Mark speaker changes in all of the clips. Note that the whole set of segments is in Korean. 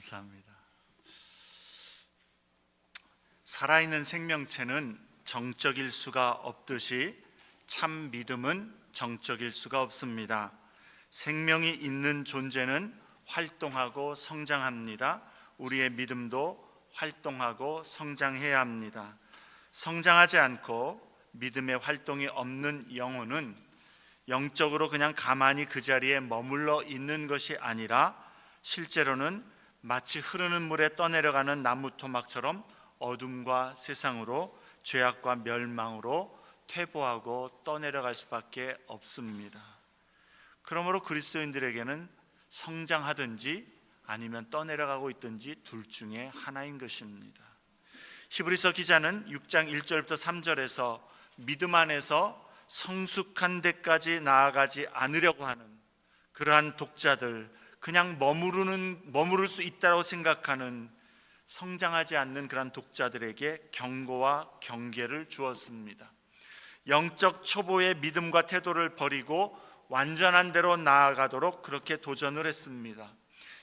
Speaker 1: 감사합니다. 살아있는 생명체는 정적일 수가 없듯이 참 믿음은 정적일 수가 없습니다. 생명이 있는 존재는 활동하고 성장합니다. 우리의 믿음도 활동하고 성장해야 합니다. 성장하지 않고 믿음의 활동이 없는 영혼은 영적으로 그냥 가만히 그 자리에 머물러 있는 것이 아니라 실제로는 마치 흐르는 물에 떠내려가는 나무 토막처럼 어둠과 세상으로, 죄악과 멸망으로 퇴보하고 떠내려갈 수밖에 없습니다. 그러므로 그리스도인들에게는 성장하든지 아니면 떠내려가고 있든지 둘 중에 하나인 것입니다. 히브리서 기자는 6장 1절부터 3절에서 믿음 안에서 성숙한 데까지 나아가지 않으려고 하는 그러한 독자들, 그냥 머무를 수 있다고 생각하는 성장하지 않는 그러한 독자들에게 경고와 경계를 주었습니다. 영적 초보의 믿음과 태도를 버리고 완전한 대로 나아가도록 그렇게 도전을 했습니다.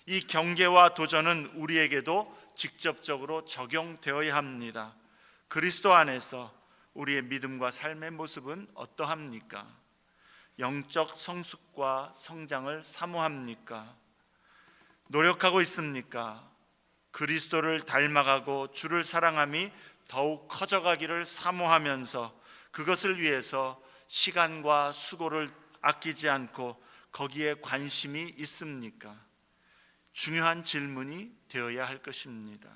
Speaker 1: 이 경계와 도전은 우리에게도 직접적으로 적용되어야 합니다. 그리스도 안에서 우리의 믿음과 삶의 모습은 어떠합니까? 영적 성숙과 성장을 사모합니까? 노력하고 있습니까? 그리스도를 닮아가고 주를 사랑함이 더욱 커져가기를 사모하면서 그것을 위해서 시간과 수고를 아끼지 않고 거기에 관심이 있습니까? 중요한 질문이 되어야 할 것입니다.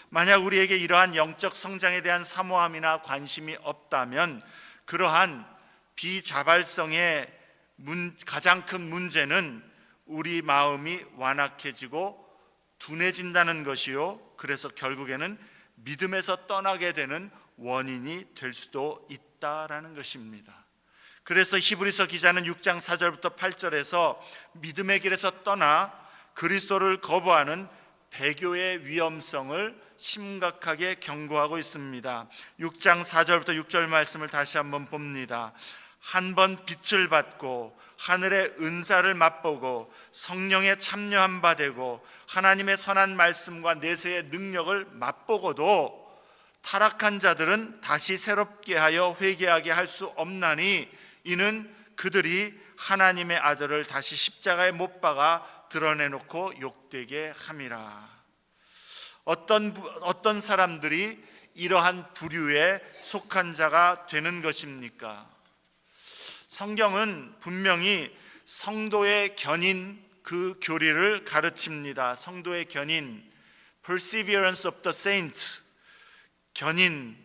Speaker 1: 만약 우리에게 이러한 영적 성장에 대한 사모함이나 관심이 없다면 그러한 비자발성의 가장 큰 문제는 우리 마음이 완악해지고 둔해진다는 것이요, 그래서 결국에는 믿음에서 떠나게 되는 원인이 될 수도 있다라는 것입니다. 그래서 히브리서 기자는 6장 4절부터 8절에서 믿음의 길에서 떠나 그리스도를 거부하는 배교의 위험성을 심각하게 경고하고 있습니다. 6장 4절부터 6절 말씀을 다시 한번 봅니다. 한 번 빛을 받고 하늘의 은사를 맛보고 성령에 참여한 바 되고 하나님의 선한 말씀과 내세의 능력을 맛보고도 타락한 자들은 다시 새롭게 하여 회개하게 할 수 없나니 이는 그들이 하나님의 아들을 다시 십자가에 못 박아 드러내놓고 욕되게 함이라. 어떤 사람들이 이러한 부류에 속한 자가 되는 것입니까? 성경은 분명히 성도의 견인 그 교리를 가르칩니다. 성도의 견인, perseverance of the saints, 견인.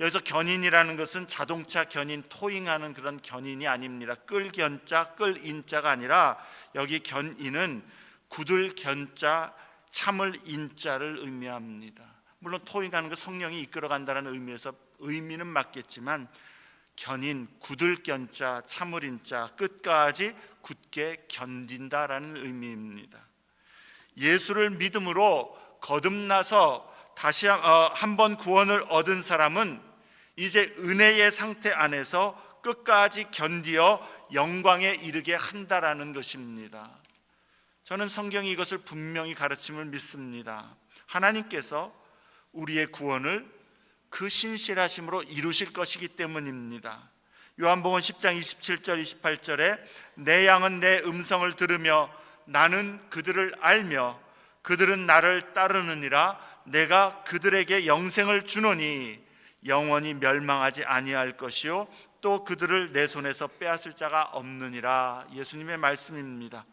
Speaker 1: 여기서 견인이라는 것은 자동차 견인, 토잉하는 그런 견인이 아닙니다. 끌 견자, 끌 인자가 아니라 여기 견인은 굳을 견자, 참을 인자를 의미합니다. 물론 토잉하는 것 성령이 이끌어간다는 의미에서 의미는 맞겠지만 견인, 굳을 견자, 참을 인자, 끝까지 굳게 견딘다라는 의미입니다. 예수를 믿음으로 거듭나서 다시 한번 구원을 얻은 사람은 이제 은혜의 상태 안에서 끝까지 견디어 영광에 이르게 한다라는 것입니다. 저는 성경이 이것을 분명히 가르침을 믿습니다. 하나님께서 우리의 구원을 그 신실하심으로 이루실 것이기 때문입니다. 요한복음 10장 27절 28절에 내 양은 내 음성을 들으며 나는 그들을 알며 그들은 나를 따르느니라. 내가 그들에게 영생을 주노니 영원히 멸망하지 아니할 것이요 또 그들을 내 손에서 빼앗을 자가 없느니라. 예수님의 말씀입니다.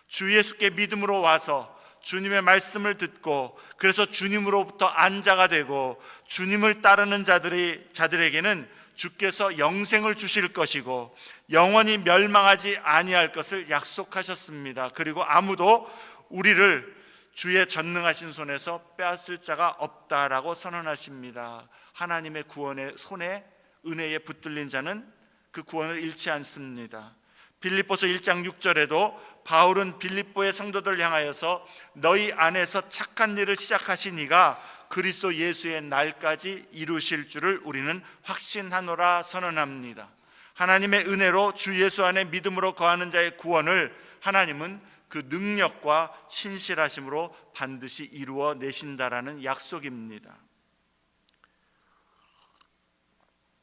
Speaker 1: 주 예수께 믿음으로 와서 주님의 말씀을 듣고 그래서 주님으로부터 안자가 되고 주님을 따르는 자들에게는 주께서 영생을 주실 것이고 영원히 멸망하지 아니할 것을 약속하셨습니다. 그리고 아무도 우리를 주의 전능하신 손에서 빼앗을 자가 없다라고 선언하십니다. 하나님의 구원의 손에 은혜에 붙들린 자는 그 구원을 잃지 않습니다. 빌립보서 1장 6절에도 바울은 빌립보의 성도들을 향하여서 너희 안에서 착한 일을 시작하신 이가 그리스도 예수의 날까지 이루실 줄을 우리는 확신하노라 선언합니다. 하나님의 은혜로 주 예수 안에 믿음으로 거하는 자의 구원을 하나님은 그 능력과 신실하심으로 반드시 이루어 내신다라는 약속입니다.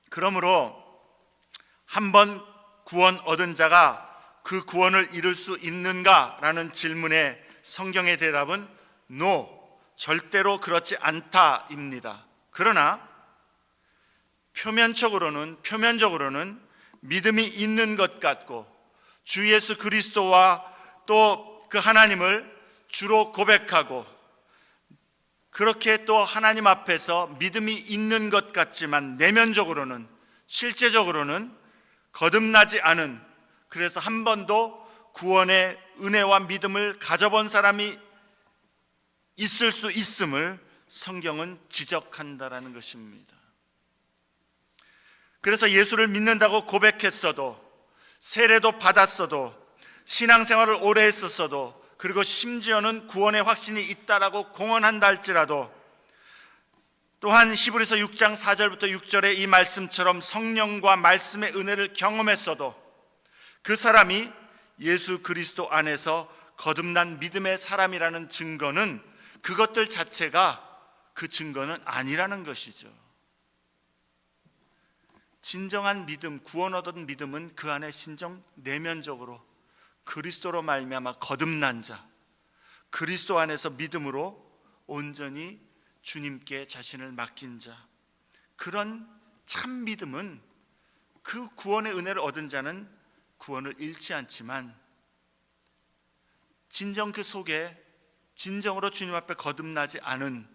Speaker 1: 그러므로 한번 구원 얻은 자가 그 구원을 이룰 수 있는가라는 질문에 성경의 대답은 No, 절대로 그렇지 않다입니다. 그러나 표면적으로는 믿음이 있는 것 같고 주 예수 그리스도와 또 그 하나님을 주로 고백하고 그렇게 또 하나님 앞에서 믿음이 있는 것 같지만 내면적으로는 실제적으로는 거듭나지 않은, 그래서 한 번도 구원의 은혜와 믿음을 가져본 사람이 있을 수 있음을 성경은 지적한다라는 것입니다. 그래서 예수를 믿는다고 고백했어도, 세례도 받았어도, 신앙생활을 오래 했었어도, 그리고 심지어는 구원의 확신이 있다라고 공언한다 할지라도, 또한 히브리서 6장 4절부터 6절의 이 말씀처럼 성령과 말씀의 은혜를 경험했어도 그 사람이 예수 그리스도 안에서 거듭난 믿음의 사람이라는 증거는, 그것들 자체가 그 증거는 아니라는 것이죠. 진정한 믿음, 구원 얻은 믿음은 그 안에 진정 내면적으로 그리스도로 말미암아 거듭난 자, 그리스도 안에서 믿음으로 온전히 주님께 자신을 맡긴 자, 그런 참 믿음은, 그 구원의 은혜를 얻은 자는 구원을 잃지 않지만 진정 그 속에 진정으로 주님 앞에 거듭나지 않은,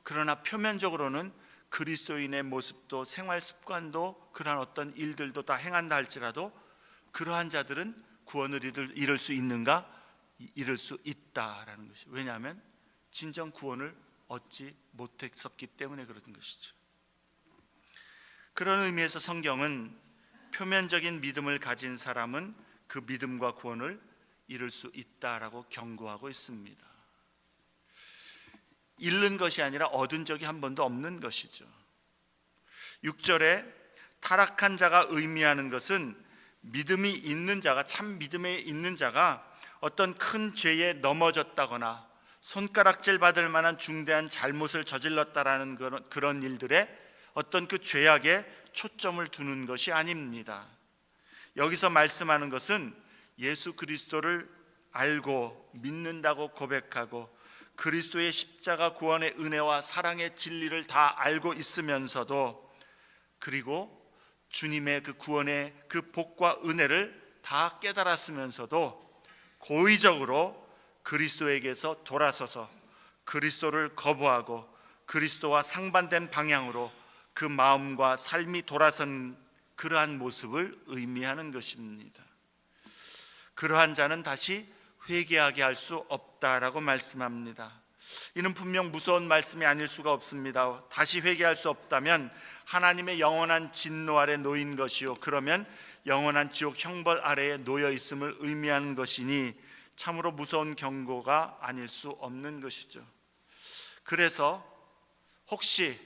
Speaker 1: 그러나 표면적으로는 그리스도인의 모습도 생활 습관도 그러한 어떤 일들도 다 행한다 할지라도 그러한 자들은 구원을 이룰 수 있는가? 이룰 수 있다라는 것이. 왜냐하면 진정 구원을 얻지 못했었기 때문에 그런 것이죠. 그런 의미에서 성경은 표면적인 믿음을 가진 사람은 그 믿음과 구원을 이룰 수 있다라고 경고하고 있습니다. 잃는 것이 아니라 얻은 적이 한 번도 없는 것이죠. 6절에 타락한 자가 의미하는 것은 믿음이 있는 자가, 참 믿음에 있는 자가 어떤 큰 죄에 넘어졌다거나 손가락질 받을 만한 중대한 잘못을 저질렀다라는 그런 일들에 어떤 그 죄악에 초점을 두는 것이 아닙니다. 여기서 말씀하는 것은 예수 그리스도를 알고 믿는다고 고백하고 그리스도의 십자가 구원의 은혜와 사랑의 진리를 다 알고 있으면서도, 그리고 주님의 그 구원의 그 복과 은혜를 다 깨달았으면서도 고의적으로 그리스도에게서 돌아서서 그리스도를 거부하고 그리스도와 상반된 방향으로 그 마음과 삶이 돌아선 그러한 모습을 의미하는 것입니다. 그러한 자는 다시 회개하게 할 수 없다라고 말씀합니다. 이는 분명 무서운 말씀이 아닐 수가 없습니다. 다시 회개할 수 없다면 하나님의 영원한 진노 아래 놓인 것이요, 그러면 영원한 지옥 형벌 아래에 놓여 있음을 의미하는 것이니 참으로 무서운 경고가 아닐 수 없는 것이죠. 그래서 혹시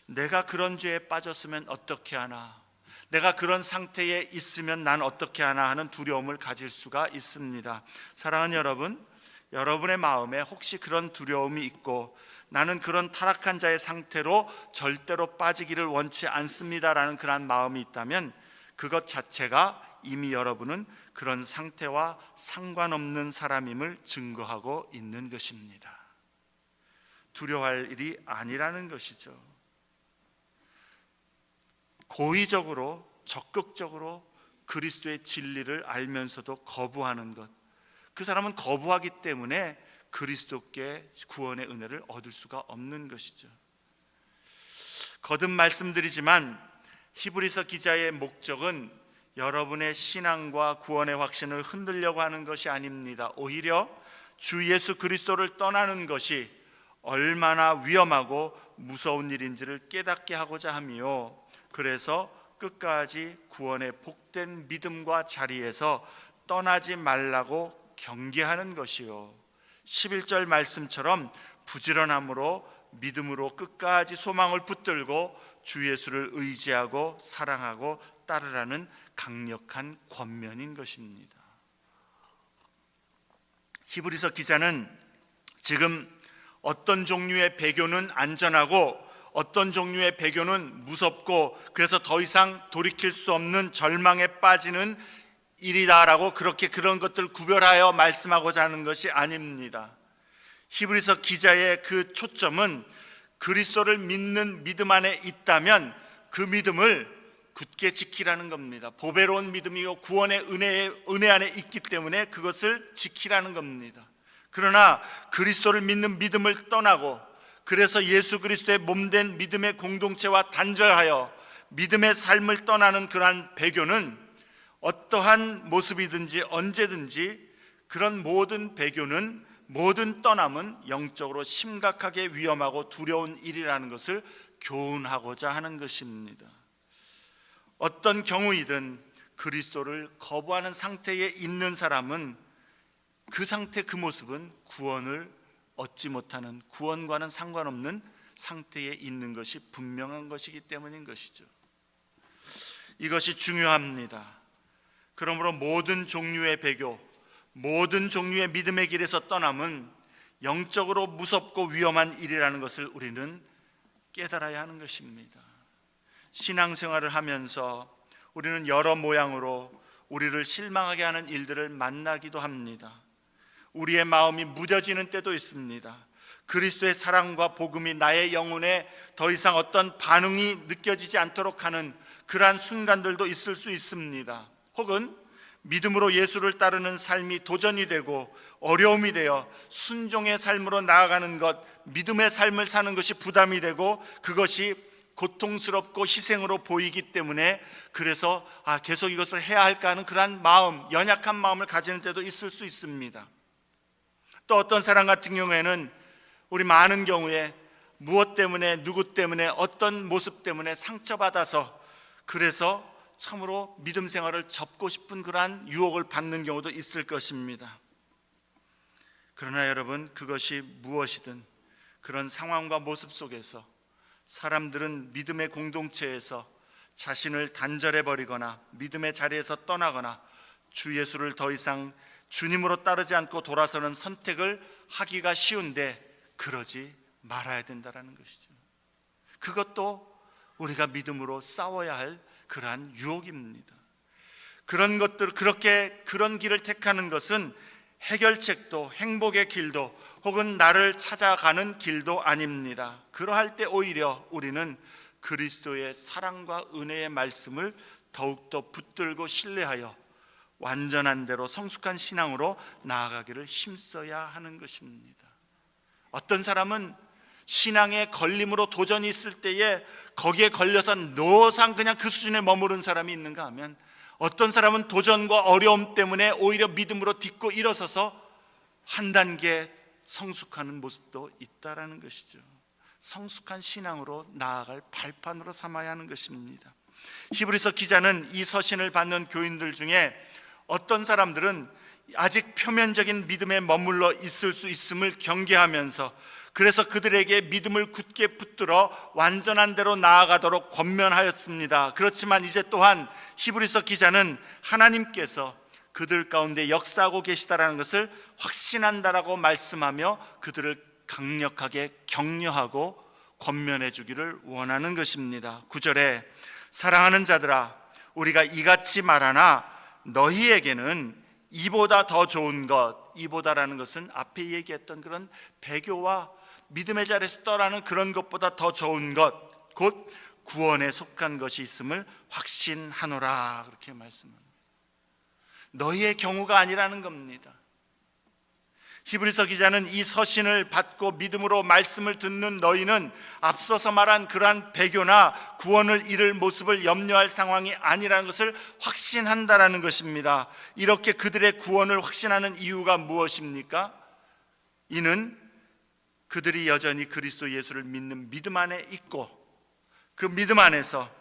Speaker 1: 내가 그런 죄에 빠졌으면 어떻게 하나, 내가 그런 상태에 있으면 난 어떻게 하나 하는 두려움을 가질 수가 있습니다. 사랑하는 여러분, 여러분의 마음에 혹시 그런 두려움이 있고 나는 그런 타락한 자의 상태로 절대로 빠지기를 원치 않습니다라는 그런 마음이 있다면 그것 자체가 이미 여러분은 그런 상태와 상관없는 사람임을 증거하고 있는 것입니다. 두려워할 일이 아니라는 것이죠. 고의적으로 적극적으로 그리스도의 진리를 알면서도 거부하는 것, 그 사람은 거부하기 때문에 그리스도께 구원의 은혜를 얻을 수가 없는 것이죠. 거듭 말씀드리지만 히브리서 기자의 목적은 여러분의 신앙과 구원의 확신을 흔들려고 하는 것이 아닙니다. 오히려 주 예수 그리스도를 떠나는 것이 얼마나 위험하고 무서운 일인지를 깨닫게 하고자 하며, 그래서 끝까지 구원의 복된 믿음과 자리에서 떠나지 말라고 경계하는 것이요, 11절 말씀처럼 부지런함으로 믿음으로 끝까지 소망을 붙들고 주 예수를 의지하고 사랑하고 따르라는 강력한 권면인 것입니다. 히브리서 기자는 지금 어떤 종류의 배교는 안전하고 어떤 종류의 배교는 무섭고 그래서 더 이상 돌이킬 수 없는 절망에 빠지는 일이다라고 그런 것들을 구별하여 말씀하고자 하는 것이 아닙니다. 히브리서 기자의 그 초점은 그리스도를 믿는 믿음 안에 있다면 그 믿음을 굳게 지키라는 겁니다. 보배로운 믿음이요 구원의 은혜 안에 있기 때문에 그것을 지키라는 겁니다. 그러나 그리스도를 믿는 믿음을 떠나고 그래서 예수 그리스도의 몸된 믿음의 공동체와 단절하여 믿음의 삶을 떠나는 그러한 배교는 어떠한 모습이든지 언제든지 그런 모든 배교는 모든 떠남은 영적으로 심각하게 위험하고 두려운 일이라는 것을 교훈하고자 하는 것입니다. 어떤 경우이든 그리스도를 거부하는 상태에 있는 사람은 그 상태 그 모습은 구원을 얻지 못하는 구원과는 상관없는 상태에 있는 것이 분명한 것이기 때문인 것이죠. 이것이 중요합니다. 그러므로 모든 종류의 배교, 모든 종류의 믿음의 길에서 떠남은 영적으로 무섭고 위험한 일이라는 것을 우리는 깨달아야 하는 것입니다. 신앙생활을 하면서 우리는 여러 모양으로 우리를 실망하게 하는 일들을 만나기도 합니다. 우리의 마음이 무뎌지는 때도 있습니다. 그리스도의 사랑과 복음이 나의 영혼에 더 이상 어떤 반응이 느껴지지 않도록 하는 그러한 순간들도 있을 수 있습니다. 혹은 믿음으로 예수를 따르는 삶이 도전이 되고 어려움이 되어 순종의 삶으로 나아가는 것, 믿음의 삶을 사는 것이 부담이 되고 그것이 고통스럽고 희생으로 보이기 때문에 그래서 계속 이것을 해야 할까 하는 그러한 마음, 연약한 마음을 가지는 때도 있을 수 있습니다. 또 어떤 사람 같은 경우에는 우리 많은 경우에 무엇 때문에 누구 때문에 어떤 모습 때문에 상처받아서 그래서 참으로 믿음 생활을 접고 싶은 그러한 유혹을 받는 경우도 있을 것입니다. 그러나 여러분, 그것이 무엇이든 그런 상황과 모습 속에서 사람들은 믿음의 공동체에서 자신을 단절해버리거나 믿음의 자리에서 떠나거나 주 예수를 더 이상 주님으로 따르지 않고 돌아서는 선택을 하기가 쉬운데 그러지 말아야 된다는 것이죠. 그것도 우리가 믿음으로 싸워야 할 그러한 유혹입니다. 그런 길을 택하는 것은 해결책도 행복의 길도 혹은 나를 찾아가는 길도 아닙니다. 그러할 때 오히려 우리는 그리스도의 사랑과 은혜의 말씀을 더욱더 붙들고 신뢰하여 완전한 대로 성숙한 신앙으로 나아가기를 힘써야 하는 것입니다. 어떤 사람은 신앙의 걸림으로 도전이 있을 때에 거기에 걸려서 노상 그냥 그 수준에 머무른 사람이 있는가 하면 어떤 사람은 도전과 어려움 때문에 오히려 믿음으로 딛고 일어서서 한 단계 성숙하는 모습도 있다라는 것이죠. 성숙한 신앙으로 나아갈 발판으로 삼아야 하는 것입니다. 히브리서 기자는 이 서신을 받는 교인들 중에 어떤 사람들은 아직 표면적인 믿음에 머물러 있을 수 있음을 경계하면서 그래서 그들에게 믿음을 굳게 붙들어 완전한 대로 나아가도록 권면하였습니다. 그렇지만 이제 또한 히브리서 기자는 하나님께서 그들 가운데 역사하고 계시다라는 것을 확신한다라고 말씀하며 그들을 강력하게 격려하고 권면해 주기를 원하는 것입니다. 9절에 사랑하는 자들아 우리가 이같이 말하나 너희에게는 이보다 더 좋은 것, 이보다라는 것은 앞에 얘기했던 그런 배교와 믿음의 자리에서 떠나는 그런 것보다 더 좋은 것, 곧 구원에 속한 것이 있음을 확신하노라 그렇게 말씀합니다. 너희의 경우가 아니라는 겁니다. 히브리서 기자는 이 서신을 받고 믿음으로 말씀을 듣는 너희는 앞서서 말한 그러한 배교나 구원을 잃을 모습을 염려할 상황이 아니라는 것을 확신한다라는 것입니다. 이렇게 그들의 구원을 확신하는 이유가 무엇입니까? 이는 그들이 여전히 그리스도 예수를 믿는 믿음 안에 있고 그 믿음 안에서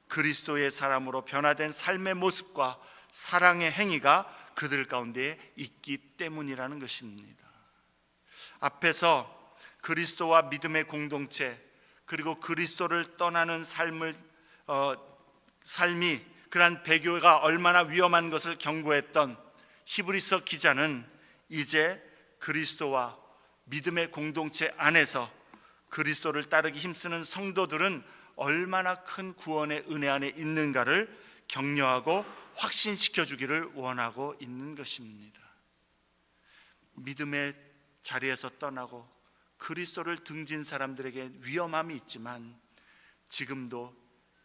Speaker 1: 그리스도의 사람으로 변화된 삶의 모습과 사랑의 행위가 그들 가운데 있기 때문이라는 것입니다. 앞에서 그리스도와 믿음의 공동체 그리고 그리스도를 떠나는 삶이 그러한 배교가 얼마나 위험한 것을 경고했던 히브리서 기자는 이제 그리스도와 믿음의 공동체 안에서 그리스도를 따르기 힘쓰는 성도들은 얼마나 큰 구원의 은혜 안에 있는가를 격려하고 확신시켜 주기를 원하고 있는 것입니다. 믿음의 자리에서 떠나고 그리스도를 등진 사람들에게 위험함이 있지만, 지금도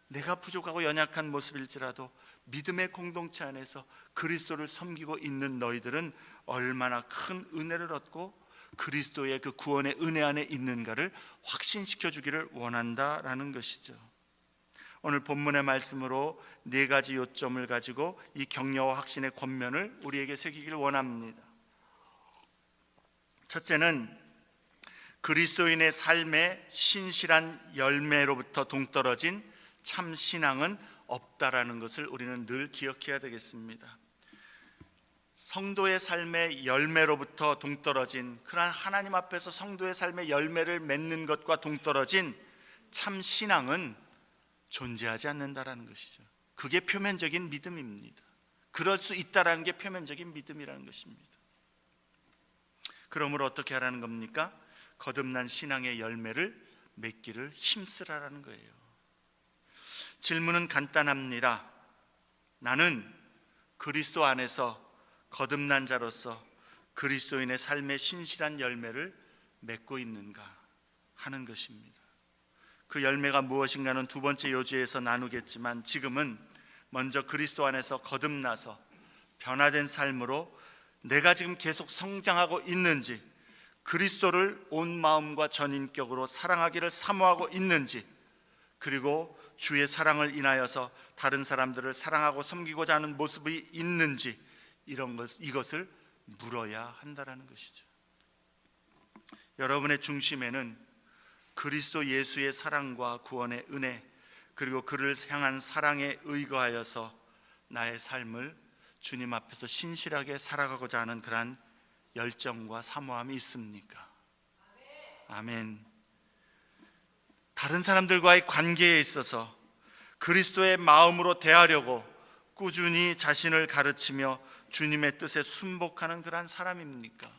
Speaker 1: 내가 부족하고 연약한 모습일지라도 믿음의 공동체 안에서 그리스도를 섬기고 있는 너희들은 얼마나 큰 은혜를 얻고 그리스도의 그 구원의 은혜 안에 있는가를 확신시켜 주기를 원한다라는 것이죠. 오늘 본문의 말씀으로 네 가지 요점을 가지고 이 격려와 확신의 권면을 우리에게 새기길 원합니다. 첫째는 그리스도인의 삶의 신실한 열매로부터 동떨어진 참 신앙은 없다라는 것을 우리는 늘 기억해야 되겠습니다. 성도의 삶의 열매로부터 동떨어진, 그러한 하나님 앞에서 성도의 삶의 열매를 맺는 것과 동떨어진 참 신앙은 존재하지 않는다라는 것이죠. 그게 표면적인 믿음입니다. 그럴 수 있다라는 게 표면적인 믿음이라는 것입니다. 그러므로 어떻게 하라는 겁니까? 거듭난 신앙의 열매를 맺기를 힘쓰라라는 거예요. 질문은 간단합니다. 나는 그리스도 안에서 거듭난 자로서 그리스도인의 삶의 신실한 열매를 맺고 있는가 하는 것입니다. 그 열매가 무엇인가는 두 번째 요지에서 나누겠지만, 지금은 먼저 그리스도 안에서 거듭나서 변화된 삶으로 내가 지금 계속 성장하고 있는지, 그리스도를 온 마음과 전인격으로 사랑하기를 사모하고 있는지, 그리고 주의 사랑을 인하여서 다른 사람들을 사랑하고 섬기고자 하는 모습이 있는지, 이것을 물어야 한다는 것이죠. 여러분의 중심에는 그리스도 예수의 사랑과 구원의 은혜, 그리고 그를 향한 사랑에 의거하여서 나의 삶을 주님 앞에서 신실하게 살아가고자 하는 그러한 열정과 사모함이 있습니까? 아멘. 다른 사람들과의 관계에 있어서 그리스도의 마음으로 대하려고 꾸준히 자신을 가르치며 주님의 뜻에 순복하는 그러한 사람입니까?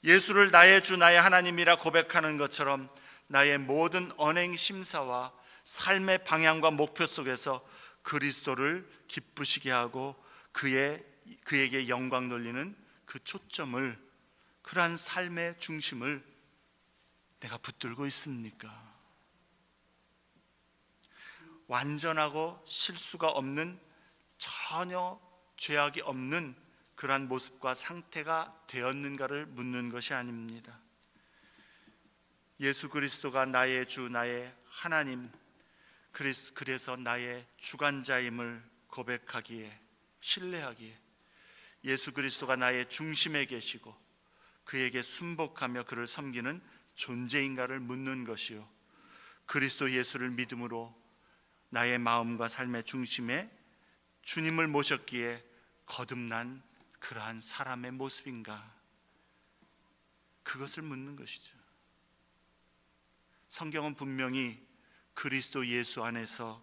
Speaker 1: 예수를 나의 주 나의 하나님이라 고백하는 것처럼 나의 모든 언행 심사와 삶의 방향과 목표 속에서 그리스도를 기쁘시게 하고 그에게 영광 돌리는 그 초점을, 그러한 삶의 중심을 내가 붙들고 있습니까? 완전하고 실수가 없는, 전혀 죄악이 없는 그러한 모습과 상태가 되었는가를 묻는 것이 아닙니다. 예수 그리스도가 나의 주 나의 하나님, 그래서 나의 주관자임을 고백하기에, 신뢰하기에, 예수 그리스도가 나의 중심에 계시고 그에게 순복하며 그를 섬기는 존재인가를 묻는 것이요, 그리스도 예수를 믿음으로 나의 마음과 삶의 중심에 주님을 모셨기에 거듭난 그러한 사람의 모습인가, 그것을 묻는 것이죠. 성경은 분명히 그리스도 예수 안에서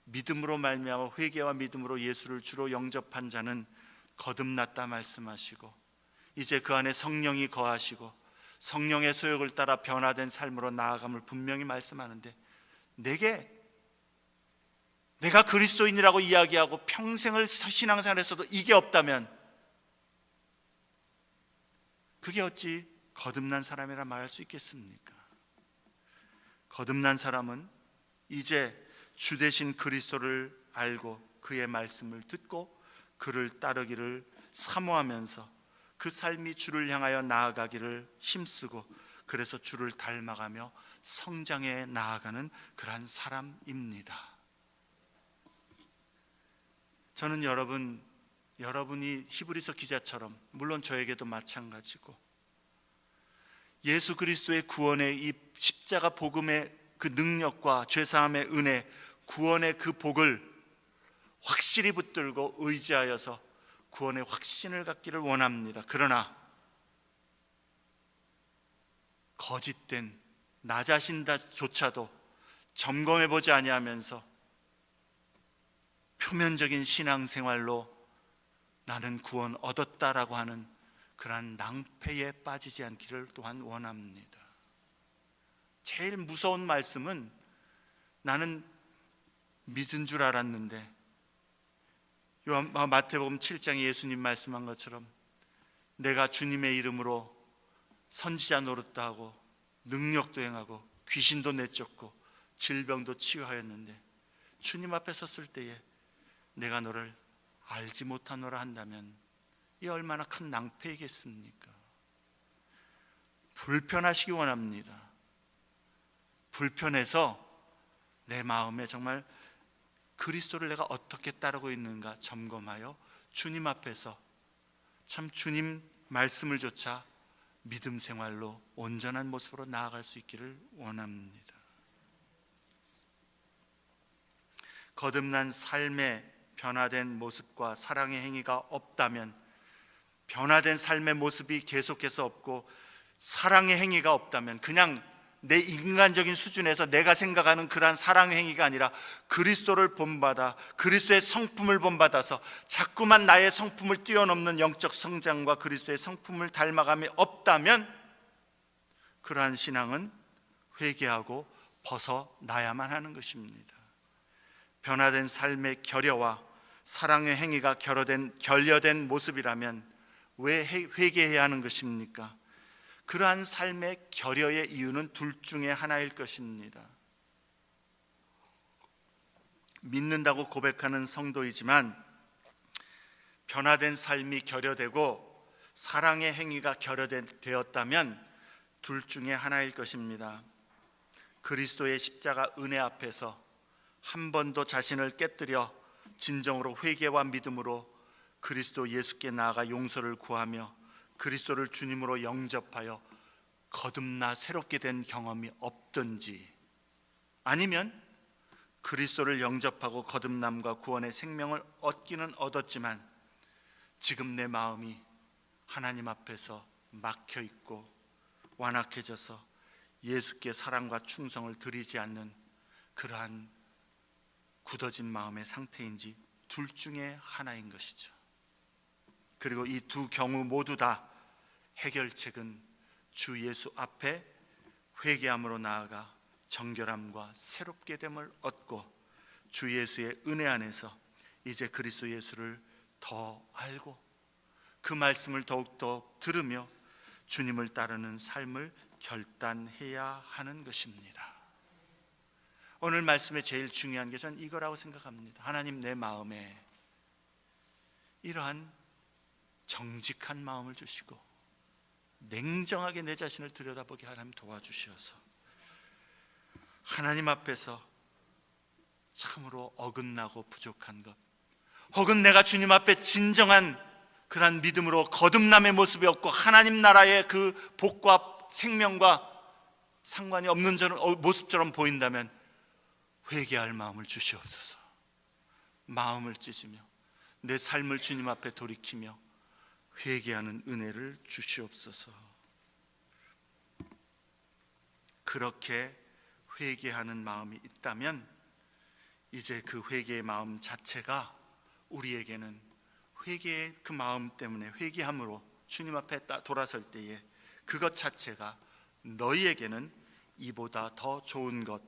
Speaker 1: 믿음으로 말미암아 회개와 믿음으로 예수를 주로 영접한 자는 거듭났다 말씀하시고, 이제 그 안에 성령이 거하시고 성령의 소욕을 따라 변화된 삶으로 나아감을 분명히 말씀하는데, 내가 그리스도인이라고 이야기하고 평생을 신앙생활에서도 이게 없다면 그게 어찌 거듭난 사람이라 말할 수 있겠습니까? 거듭난 사람은 이제 주 되신 그리스도를 알고 그의 말씀을 듣고 그를 따르기를 사모하면서 그 삶이 주를 향하여 나아가기를 힘쓰고, 그래서 주를 닮아가며 성장해 나아가는 그러한 사람입니다. 저는 여러분이 히브리서 기자처럼, 물론 저에게도 마찬가지고, 예수 그리스도의 구원의 이 십자가 복음의 그 능력과 죄사함의 은혜, 구원의 그 복을 확실히 붙들고 의지하여서 구원의 확신을 갖기를 원합니다. 그러나 거짓된 나 자신조차도 점검해보지 아니하면서 표면적인 신앙생활로 나는 구원 얻었다라고 하는 그러한 낭패에 빠지지 않기를 또한 원합니다. 제일 무서운 말씀은 나는 믿은 줄 알았는데, 마태복음 7장에 예수님 말씀한 것처럼 내가 주님의 이름으로 선지자 노릇도 하고 능력도 행하고 귀신도 내쫓고 질병도 치유하였는데 주님 앞에 섰을 때에 내가 너를 알지 못하노라 한다면 이 얼마나 큰 낭패이겠습니까? 불편하시기 원합니다. 불편해서 내 마음에 정말 그리스도를 내가 어떻게 따르고 있는가 점검하여 주님 앞에서 참 주님 말씀을 조차 믿음 생활로 온전한 모습으로 나아갈 수 있기를 원합니다. 거듭난 삶의 변화된 모습과 사랑의 행위가 없다면, 변화된 삶의 모습이 계속해서 없고 사랑의 행위가 없다면, 그냥 내 인간적인 수준에서 내가 생각하는 그러한 사랑의 행위가 아니라 그리스도를 본받아 그리스도의 성품을 본받아서 자꾸만 나의 성품을 뛰어넘는 영적 성장과 그리스도의 성품을 닮아감이 없다면, 그러한 신앙은 회개하고 벗어나야만 하는 것입니다. 변화된 삶의 결여와 사랑의 행위가 결여된 모습이라면 왜 회개해야 하는 것입니까? 그러한 삶의 결여의 이유는 둘 중에 하나일 것입니다. 믿는다고 고백하는 성도이지만 변화된 삶이 결여되고 사랑의 행위가 결여되었다면 둘 중에 하나일 것입니다. 그리스도의 십자가 은혜 앞에서 한 번도 자신을 깨뜨려 진정으로 회개와 믿음으로 그리스도 예수께 나아가 용서를 구하며 그리스도를 주님으로 영접하여 거듭나 새롭게 된 경험이 없든지, 아니면 그리스도를 영접하고 거듭남과 구원의 생명을 얻기는 얻었지만 지금 내 마음이 하나님 앞에서 막혀 있고 완악해져서 예수께 사랑과 충성을 드리지 않는 그러한 굳어진 마음의 상태인지 둘 중에 하나인 것이죠. 그리고 이 두 경우 모두 다 해결책은 주 예수 앞에 회개함으로 나아가 정결함과 새롭게 됨을 얻고 주 예수의 은혜 안에서 이제 그리스도 예수를 더 알고 그 말씀을 더욱더 들으며 주님을 따르는 삶을 결단해야 하는 것입니다. 오늘 말씀의 제일 중요한 게 전 이거라고 생각합니다. 하나님, 내 마음에 이러한 정직한 마음을 주시고 냉정하게 내 자신을 들여다보게 하나님 도와주시어서 하나님 앞에서 참으로 어긋나고 부족한 것, 혹은 내가 주님 앞에 진정한 그러한 믿음으로 거듭남의 모습이 없고 하나님 나라의 그 복과 생명과 상관이 없는 모습처럼 보인다면 회개할 마음을 주시옵소서. 마음을 찢으며 내 삶을 주님 앞에 돌이키며 회개하는 은혜를 주시옵소서. 그렇게 회개하는 마음이 있다면 이제 그 회개의 마음 자체가 우리에게는 회개의 그 마음 때문에 회개함으로 주님 앞에 돌아설 때에 그것 자체가 너희에게는 이보다 더 좋은 것,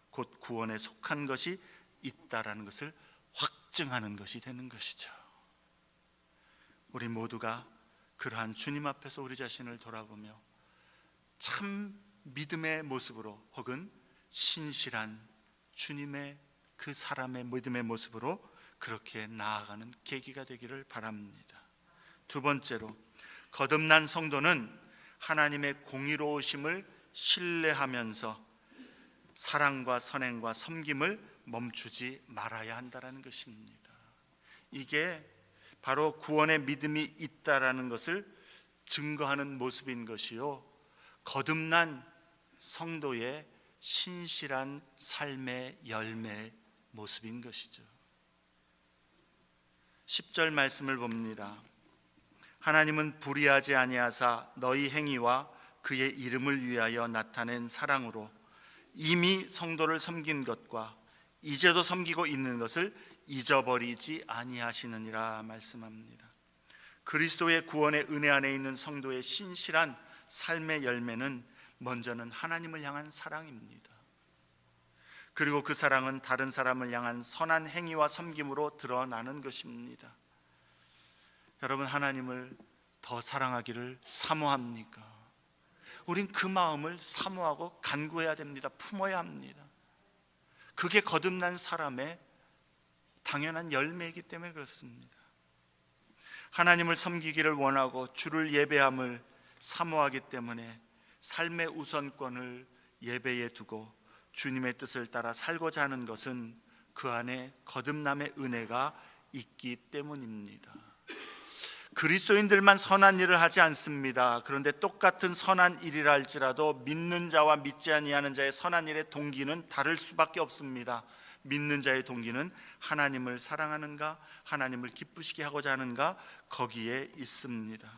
Speaker 1: 곧 구원에 속한 것이 있다라는 것을 확증하는 것이 되는 것이죠. 우리 모두가 그러한 주님 앞에서 우리 자신을 돌아보며 참 믿음의 모습으로 혹은 신실한 주님의 그 사람의 믿음의 모습으로 그렇게 나아가는 계기가 되기를 바랍니다. 두 번째로, 거듭난 성도는 하나님의 공의로우심을 신뢰하면서 사랑과 선행과 섬김을 멈추지 말아야 한다는 것입니다. 이게 바로 구원의 믿음이 있다라는 것을 증거하는 모습인 것이요, 거듭난 성도의 신실한 삶의 열매의 모습인 것이죠. 10절 말씀을 봅니다. 하나님은 불의하지 아니하사 너희 행위와 그의 이름을 위하여 나타낸 사랑으로 이미 성도를 섬긴 것과 이제도 섬기고 있는 것을 잊어버리지 아니하시느니라 말씀합니다. 그리스도의 구원의 은혜 안에 있는 성도의 신실한 삶의 열매는 먼저는 하나님을 향한 사랑입니다. 그리고 그 사랑은 다른 사람을 향한 선한 행위와 섬김으로 드러나는 것입니다. 여러분, 하나님을 더 사랑하기를 사모합니까? 우린 그 마음을 사모하고 간구해야 됩니다. 품어야 합니다. 그게 거듭난 사람의 당연한 열매이기 때문에 그렇습니다. 하나님을 섬기기를 원하고 주를 예배함을 사모하기 때문에 삶의 우선권을 예배에 두고 주님의 뜻을 따라 살고자 하는 것은 그 안에 거듭남의 은혜가 있기 때문입니다. 그리스도인들만 선한 일을 하지 않습니다. 그런데 똑같은 선한 일이라 할지라도 믿는 자와 믿지 아니하는 자의 선한 일의 동기는 다를 수밖에 없습니다. 믿는 자의 동기는 하나님을 사랑하는가, 하나님을 기쁘시게 하고자 하는가, 거기에 있습니다.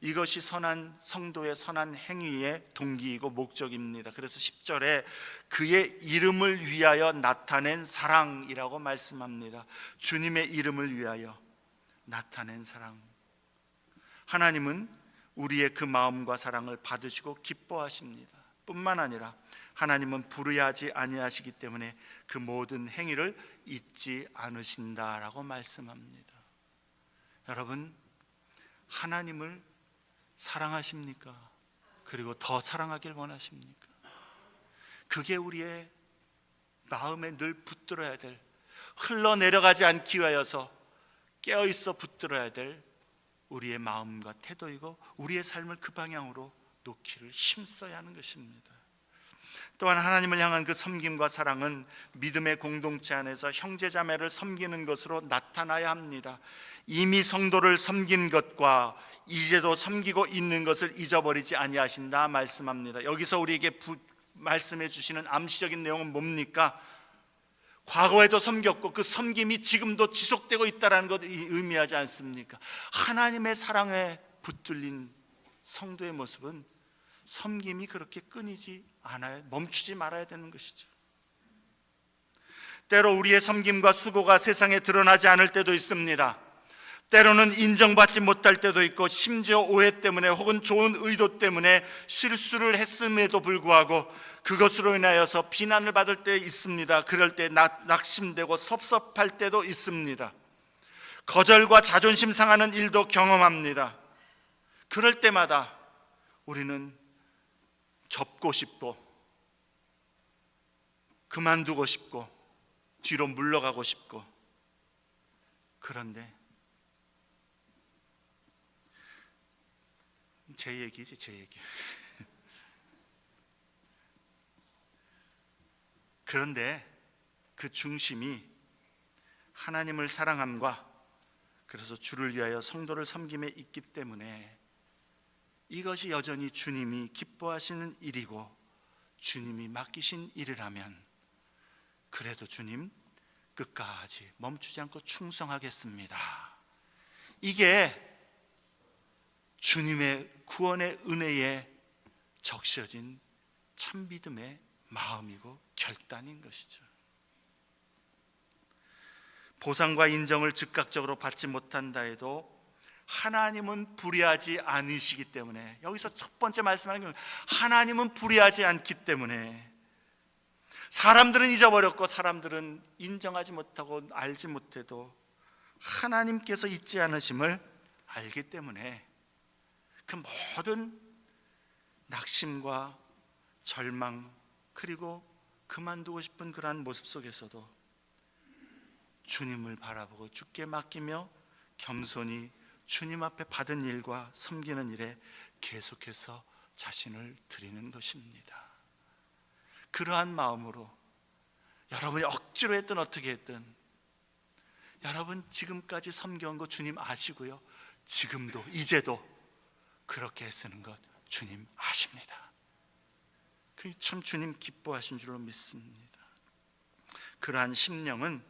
Speaker 1: 이것이 선한 성도의 선한 행위의 동기이고 목적입니다. 그래서 10절에 그의 이름을 위하여 나타낸 사랑이라고 말씀합니다. 주님의 이름을 위하여 나타낸 사랑. 하나님은 우리의 그 마음과 사랑을 받으시고 기뻐하십니다. 뿐만 아니라 하나님은 불의하지 아니하시기 때문에 그 모든 행위를 잊지 않으신다라고 말씀합니다. 여러분, 하나님을 사랑하십니까? 그리고 더 사랑하길 원하십니까? 그게 우리의 마음에 늘 붙들어야 될, 흘러내려가지 않기 위하여서 깨어있어 붙들어야 될 우리의 마음과 태도이고 우리의 삶을 그 방향으로 놓기를 힘써야 하는 것입니다. 또한 하나님을 향한 그 섬김과 사랑은 믿음의 공동체 안에서 형제자매를 섬기는 것으로 나타나야 합니다. 이미 성도를 섬긴 것과 이제도 섬기고 있는 것을 잊어버리지 아니하신다 말씀합니다. 여기서 우리에게 말씀해 주시는 암시적인 내용은 뭡니까? 과거에도 섬겼고 그 섬김이 지금도 지속되고 있다는 것을 의미하지 않습니까? 하나님의 사랑에 붙들린 성도의 모습은 섬김이 그렇게 끊이지 않아요. 멈추지 말아야 되는 것이죠. 때로 우리의 섬김과 수고가 세상에 드러나지 않을 때도 있습니다. 때로는 인정받지 못할 때도 있고, 심지어 오해 때문에 혹은 좋은 의도 때문에 실수를 했음에도 불구하고 그것으로 인하여서 비난을 받을 때 있습니다. 그럴 때 낙심되고 섭섭할 때도 있습니다. 거절과 자존심 상하는 일도 경험합니다. 그럴 때마다 우리는 접고 싶고 그만두고 싶고 뒤로 물러가고 싶고, 그런데 제 얘기지, 제 얘기. 그런데 그 중심이 하나님을 사랑함과 그래서 주를 위하여 성도를 섬김에 있기 때문에 이것이 여전히 주님이 기뻐하시는 일이고 주님이 맡기신 일이라면, 그래도 주님 끝까지 멈추지 않고 충성하겠습니다. 이게 주님의 구원의 은혜에 적셔진 참 믿음의 마음이고 결단인 것이죠. 보상과 인정을 즉각적으로 받지 못한다 해도 하나님은 불의하지 않으시기 때문에, 여기서 첫 번째 말씀하는 건 하나님은 불의하지 않기 때문에, 사람들은 잊어버렸고 사람들은 인정하지 못하고 알지 못해도 하나님께서 잊지 않으심을 알기 때문에 그 모든 낙심과 절망 그리고 그만두고 싶은 그러한 모습 속에서도 주님을 바라보고 주께 맡기며 겸손히 주님 앞에 받은 일과 섬기는 일에 계속해서 자신을 드리는 것입니다. 그러한 마음으로 여러분이 억지로 했든 어떻게 했든, 여러분 지금까지 섬겨온 거 주님 아시고요, 지금도 이제도 그렇게 애쓰는 것 주님 아십니다. 그게 참 주님 기뻐하신 줄로 믿습니다. 그러한 심령은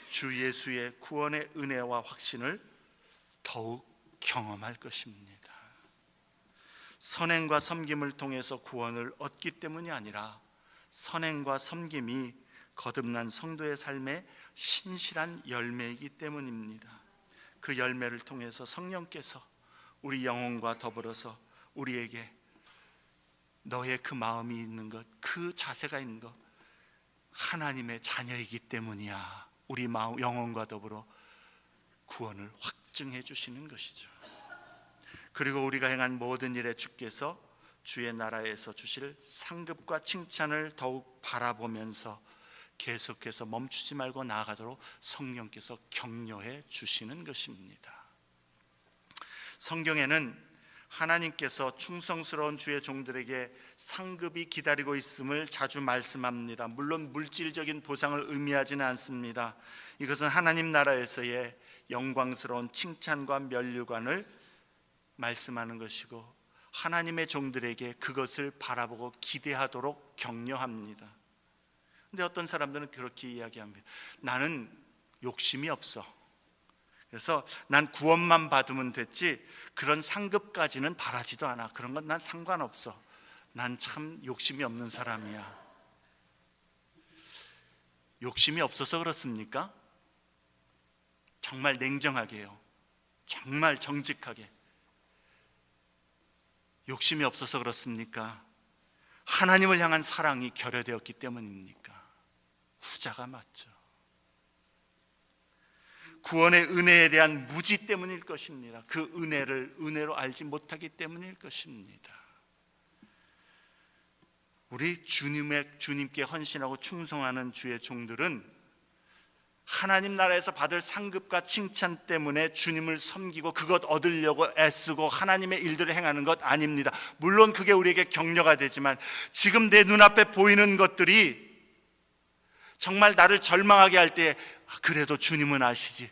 Speaker 1: 주 예수의 구원의 은혜와 확신을 더욱 경험할 것입니다. 선행과 섬김을 통해서 구원을 얻기 때문이 아니라 선행과 섬김이 거듭난 성도의 삶의 신실한 열매이기 때문입니다. 그 열매를 통해서 성령께서 우리 영혼과 더불어서 우리에게 너의 그 마음이 있는 것, 그 자세가 있는 것, 하나님의 자녀이기 때문이야. 우리 마음, 영혼과 더불어 구원을 확증해 주시는 것이죠. 그리고 우리가 행한 모든 일에 주께서 주의 나라에서 주실 상급과 칭찬을 더욱 바라보면서 계속해서 멈추지 말고 나아가도록 성령께서 격려해 주시는 것입니다. 성경에는 하나님께서 충성스러운 주의 종들에게 상급이 기다리고 있음을 자주 말씀합니다. 물론 물질적인 보상을 의미하지는 않습니다. 이것은 하나님 나라에서의 영광스러운 칭찬과 면류관을 말씀하는 것이고, 하나님의 종들에게 그것을 바라보고 기대하도록 격려합니다. 근데 어떤 사람들은 그렇게 이야기합니다. 나는 욕심이 없어. 그래서 난 구원만 받으면 됐지 그런 상급까지는 바라지도 않아. 그런 건 난 상관없어. 난 참 욕심이 없는 사람이야. 욕심이 없어서 그렇습니까? 정말 냉정하게요. 정말 정직하게. 욕심이 없어서 그렇습니까? 하나님을 향한 사랑이 결여되었기 때문입니까? 후자가 맞죠. 구원의 은혜에 대한 무지 때문일 것입니다. 그 은혜를 은혜로 알지 못하기 때문일 것입니다. 우리 주님께 헌신하고 충성하는 주의 종들은 하나님 나라에서 받을 상급과 칭찬 때문에 주님을 섬기고 그것 얻으려고 애쓰고 하나님의 일들을 행하는 것 아닙니다. 물론 그게 우리에게 격려가 되지만, 지금 내 눈앞에 보이는 것들이 정말 나를 절망하게 할 때 그래도 주님은 아시지,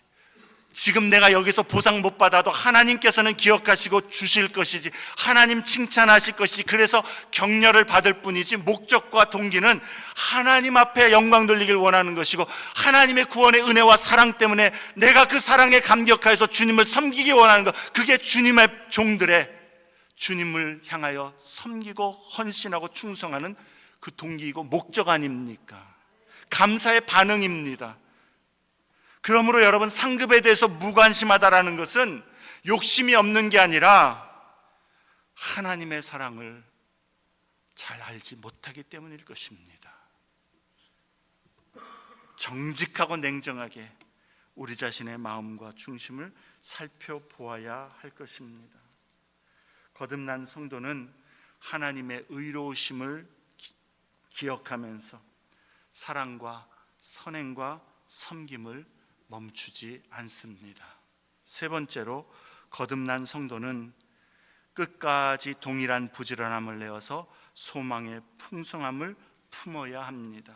Speaker 1: 지금 내가 여기서 보상 못 받아도 하나님께서는 기억하시고 주실 것이지, 하나님 칭찬하실 것이지, 그래서 격려를 받을 뿐이지 목적과 동기는 하나님 앞에 영광 돌리길 원하는 것이고, 하나님의 구원의 은혜와 사랑 때문에 내가 그 사랑에 감격하여서 주님을 섬기기 원하는 것, 그게 주님의 종들의 주님을 향하여 섬기고 헌신하고 충성하는 그 동기이고 목적 아닙니까? 감사의 반응입니다. 그러므로 여러분, 상급에 대해서 무관심하다라는 것은 욕심이 없는 게 아니라 하나님의 사랑을 잘 알지 못하기 때문일 것입니다. 정직하고 냉정하게 우리 자신의 마음과 중심을 살펴보아야 할 것입니다. 거듭난 성도는 하나님의 의로우심을 기억하면서 사랑과 선행과 섬김을 멈추지 않습니다. 세 번째로, 거듭난 성도는 끝까지 동일한 부지런함을 내어서 소망의 풍성함을 품어야 합니다.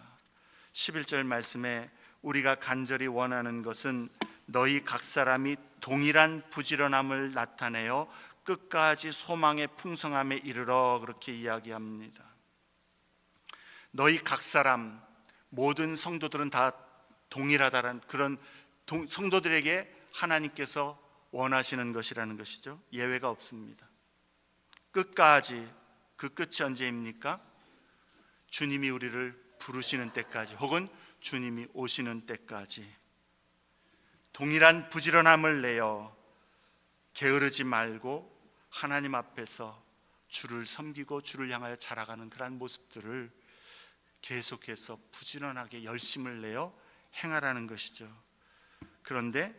Speaker 1: 11절 말씀에 우리가 간절히 원하는 것은 너희 각 사람이 동일한 부지런함을 나타내어 끝까지 소망의 풍성함에 이르러, 그렇게 이야기합니다. 너희 각 사람, 모든 성도들은 다 동일하다는 그런 성도들에게 하나님께서 원하시는 것이라는 것이죠. 예외가 없습니다. 끝까지, 그 끝이 언제입니까? 주님이 우리를 부르시는 때까지, 혹은 주님이 오시는 때까지 동일한 부지런함을 내어 게으르지 말고 하나님 앞에서 주를 섬기고 주를 향하여 자라가는 그러한 모습들을 계속해서 부지런하게 열심을 내어 행하라는 것이죠. 그런데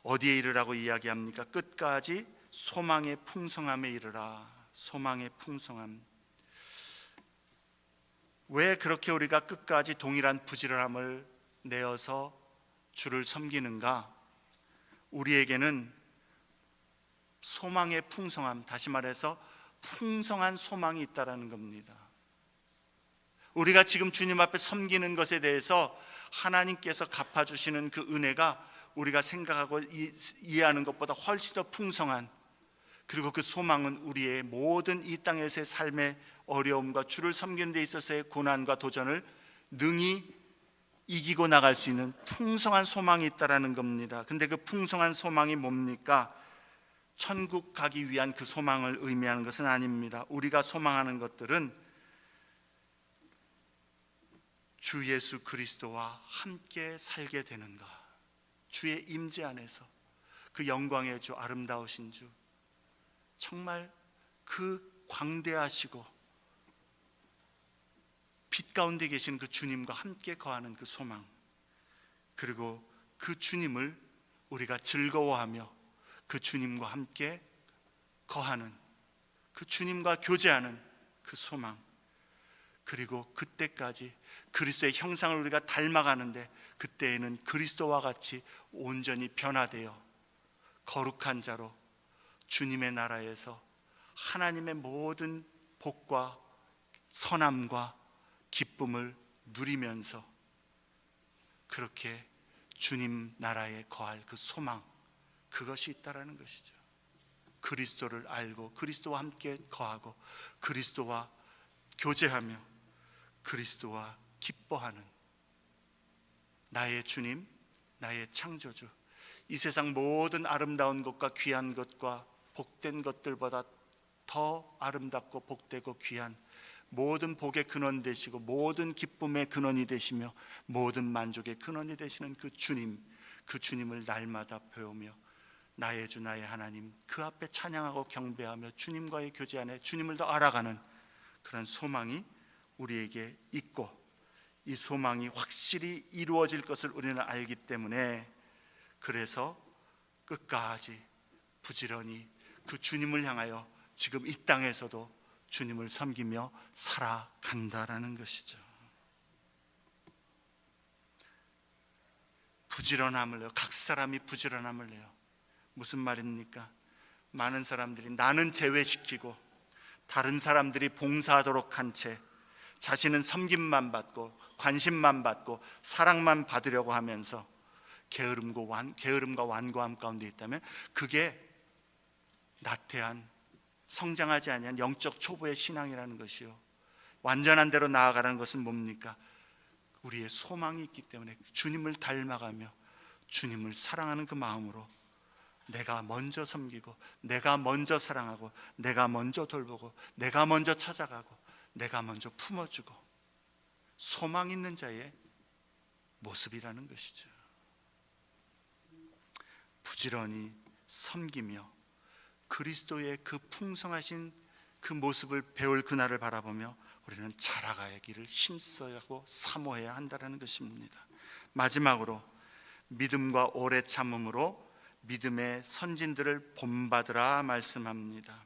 Speaker 1: 어디에 이르라고 이야기합니까? 끝까지 소망의 풍성함에 이르라. 소망의 풍성함. 왜 그렇게 우리가 끝까지 동일한 부지런함을 내어서 주를 섬기는가? 우리에게는 소망의 풍성함, 다시 말해서 풍성한 소망이 있다라는 겁니다. 우리가 지금 주님 앞에 섬기는 것에 대해서 하나님께서 갚아주시는 그 은혜가 우리가 생각하고 이해하는 것보다 훨씬 더 풍성한, 그리고 그 소망은 우리의 모든 이 땅에서의 삶의 어려움과 주를 섬기는 데 있어서의 고난과 도전을 능히 이기고 나갈 수 있는 풍성한 소망이 있다라는 겁니다. 근데 그 풍성한 소망이 뭡니까? 천국 가기 위한 그 소망을 의미하는 것은 아닙니다. 우리가 소망하는 것들은 주 예수 그리스도와 함께 살게 되는 것, 주의 임재 안에서 그 영광의 주, 아름다우신 주, 정말 그 광대하시고 빛 가운데 계신 그 주님과 함께 거하는 그 소망, 그리고 그 주님을 우리가 즐거워하며 그 주님과 함께 거하는, 그 주님과 교제하는 그 소망, 그리고 그때까지 그리스도의 형상을 우리가 닮아가는데, 그때에는 그리스도와 같이 온전히 변화되어 거룩한 자로 주님의 나라에서 하나님의 모든 복과 선함과 기쁨을 누리면서 그렇게 주님 나라에 거할 그 소망, 그것이 있다라는 것이죠. 그리스도를 알고 그리스도와 함께 거하고 그리스도와 교제하며 그리스도와 기뻐하는 나의 주님, 나의 창조주, 이 세상 모든 아름다운 것과 귀한 것과 복된 것들보다 더 아름답고 복되고 귀한 모든 복의 근원 되시고 모든 기쁨의 근원이 되시며 모든 만족의 근원이 되시는 그 주님, 그 주님을 날마다 배우며 나의 주 나의 하나님, 그 앞에 찬양하고 경배하며 주님과의 교제 안에 주님을 더 알아가는 그런 소망이 우리에게 있고, 이 소망이 확실히 이루어질 것을 우리는 알기 때문에, 그래서 끝까지 부지런히 그 주님을 향하여 지금 이 땅에서도 주님을 섬기며 살아간다라는 것이죠. 부지런함을 내요. 각 사람이 부지런함을 내요. 무슨 말입니까? 많은 사람들이 나는 제외시키고 다른 사람들이 봉사하도록 한 채 자신은 섬김만 받고 관심만 받고 사랑만 받으려고 하면서 게으름과 완고함 가운데 있다면 그게 나태한, 성장하지 아니한 영적 초보의 신앙이라는 것이요, 완전한 대로 나아가라는 것은 뭡니까? 우리의 소망이 있기 때문에 주님을 닮아가며 주님을 사랑하는 그 마음으로 내가 먼저 섬기고 내가 먼저 사랑하고 내가 먼저 돌보고 내가 먼저 찾아가고 내가 먼저 품어주고, 소망 있는 자의 모습이라는 것이죠. 부지런히 섬기며 그리스도의 그 풍성하신 그 모습을 배울 그날을 바라보며 우리는 자라가기를 힘써야하고 사모해야 한다는 것입니다. 마지막으로 믿음과 오래 참음으로 믿음의 선진들을 본받으라 말씀합니다.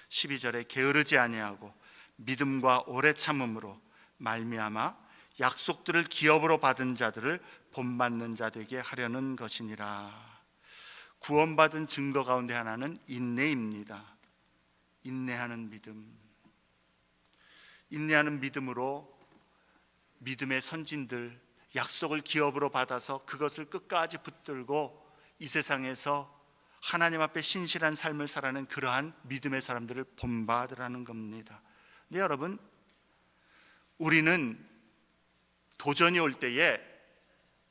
Speaker 1: 12절에 게으르지 아니하고 믿음과 오래 참음으로 말미암아 약속들을 기업으로 받은 자들을 본받는 자 되게 하려는 것이니라. 구원받은 증거 가운데 하나는 인내입니다. 인내하는 믿음. 인내하는 믿음으로 믿음의 선진들, 약속을 기업으로 받아서 그것을 끝까지 붙들고 이 세상에서 하나님 앞에 신실한 삶을 살아가는 그러한 믿음의 사람들을 본받으라는 겁니다. 네, 여러분, 우리는 도전이 올 때에,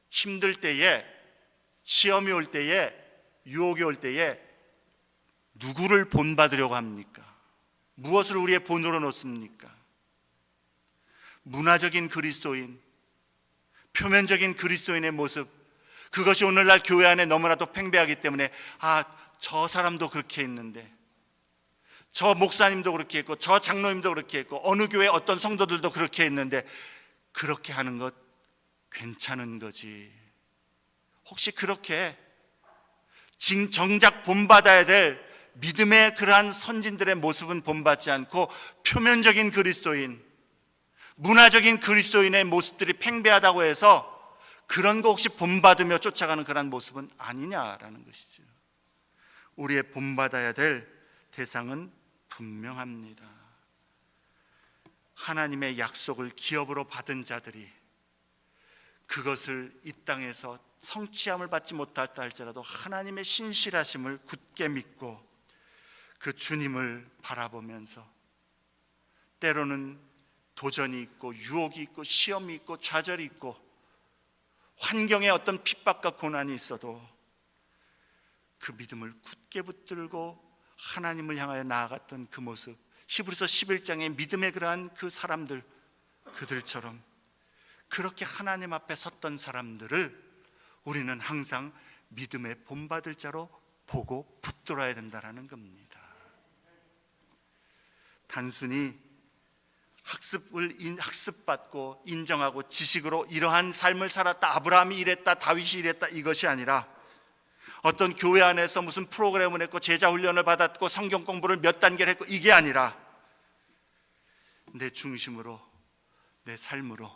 Speaker 1: 힘들 때에, 시험이 올 때에, 유혹이 올 때에 누구를 본받으려고 합니까? 무엇을 우리의 본으로 놓습니까? 문화적인 그리스도인, 표면적인 그리스도인의 모습, 그것이 오늘날 교회 안에 너무나도 팽배하기 때문에 저 사람도 그렇게 했는데, 저 목사님도 그렇게 했고 저 장로님도 그렇게 했고 어느 교회 어떤 성도들도 그렇게 했는데 그렇게 하는 것 괜찮은 거지. 혹시 그렇게 정작 본받아야 될 믿음의 그러한 선진들의 모습은 본받지 않고 표면적인 그리스도인, 문화적인 그리스도인의 모습들이 팽배하다고 해서 그런 거 혹시 본받으며 쫓아가는 그런 모습은 아니냐라는 것이죠. 우리의 본받아야 될 대상은 분명합니다. 하나님의 약속을 기업으로 받은 자들이 그것을 이 땅에서 성취함을 받지 못했다 할지라도 하나님의 신실하심을 굳게 믿고 그 주님을 바라보면서, 때로는 도전이 있고 유혹이 있고 시험이 있고 좌절이 있고 환경에 어떤 핍박과 고난이 있어도 그 믿음을 굳게 붙들고 하나님을 향하여 나아갔던 그 모습, 히브리서 11장의 믿음의 그러한 그 사람들, 그들처럼 그렇게 하나님 앞에 섰던 사람들을 우리는 항상 믿음의 본받을 자로 보고 붙들어야 된다라는 겁니다. 단순히 학습받고 인정하고 지식으로 이러한 삶을 살았다, 아브라함이 이랬다, 다윗이 이랬다, 이것이 아니라 어떤 교회 안에서 무슨 프로그램을 했고 제자 훈련을 받았고 성경 공부를 몇 단계를 했고, 이게 아니라 내 중심으로, 내 삶으로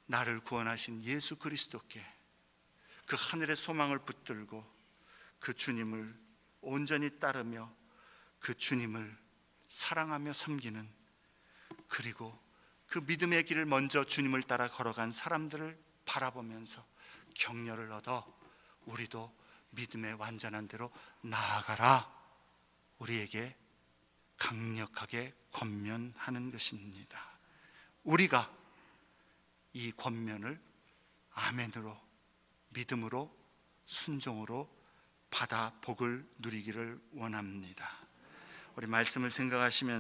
Speaker 1: 나를 구원하신 예수 그리스도께 그 하늘의 소망을 붙들고 그 주님을 온전히 따르며 그 주님을 사랑하며 섬기는, 그리고 그 믿음의 길을 먼저 주님을 따라 걸어간 사람들을 바라보면서 격려를 얻어 우리도 믿음의 완전한 대로 나아가라, 우리에게 강력하게 권면하는 것입니다. 우리가 이 권면을 아멘으로, 믿음으로, 순종으로 받아 복을 누리기를 원합니다. 우리 말씀을 생각하시면서